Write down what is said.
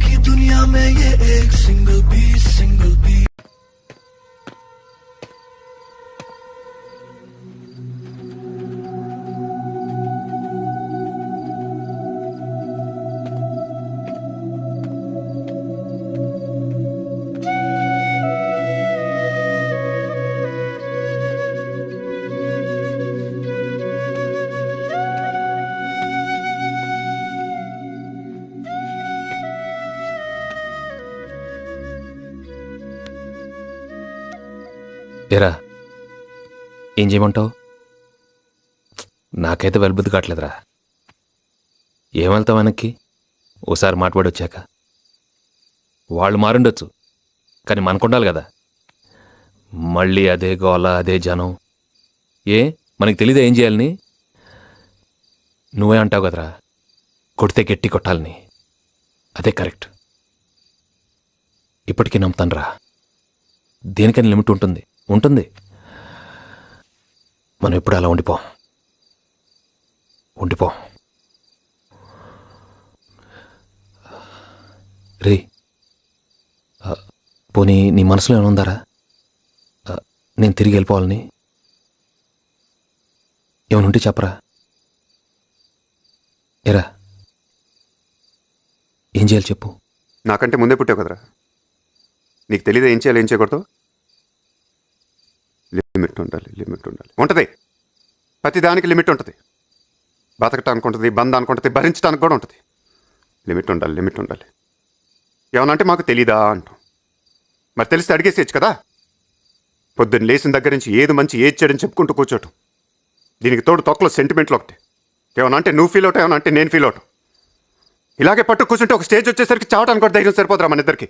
की दुनिया में ये एक सिंगल पीस ఏరా ఏం చేయమంటావు? నాకైతే వెలుబుద్ధి కావట్లేదురా. ఏం వెళ్తావు వెనక్కి? ఓసారి మాట్లాడి వచ్చాక వాళ్ళు మారుండొచ్చు, కానీ మనకుండాలి కదా. మళ్ళీ అదే గోల, అదే జనం. మనకి తెలీదా ఏం చేయాలని? నువ్వే అంటావు కదరా, కొడితే గట్టి కొట్టాలని. అదే కరెక్ట్. ఇప్పటికీ నమ్ముతానురా, దేనికైనా లిమిట్ ఉంటుంది. మనం ఎప్పుడు అలా ఉండిపో. రే, పోనీ నీ మనసులో ఏమైనా ఉందారా? నేను తిరిగి వెళ్ళిపోవాలని ఏమైనా ఉంటే చెప్పరా. ఏరా, ఏం చేయాలి చెప్పు. నాకంటే ముందే పుట్టావు కదరా, నీకు తెలీదా ఏం చేయాలి ఏం చేయకూడదు? లిమిట్ ఉండాలి. ఉంటుంది, ప్రతి దానికి లిమిట్ ఉంటుంది. బతకటానికి ఉంటుంది, బంధానికి ఉంటుంది, భరించడానికి కూడా ఉంటుంది. లిమిట్ ఉండాలి. ఏమనంటే మాకు తెలీదా అంటాం. మరి తెలిస్తే అడిగేసేయచ్చు కదా. పొద్దున్న లేచిన దగ్గర నుంచి ఏది మంచి ఏది చెడని చెప్పుకుంటూ కూర్చోటం. దీనికి తోడు తొక్కలో సెంటిమెంట్లు ఒకటి. ఏమనంటే నువ్వు ఫీల్ అవుతావు, ఏమనంటే నేను ఫీల్ అవటం. ఇలాగే పట్టు కూర్చుంటే ఒక స్టేజ్ వచ్చేసరికి చావటానికి కూడా ధైర్యం సరిపోతురా మన ఇద్దరికి.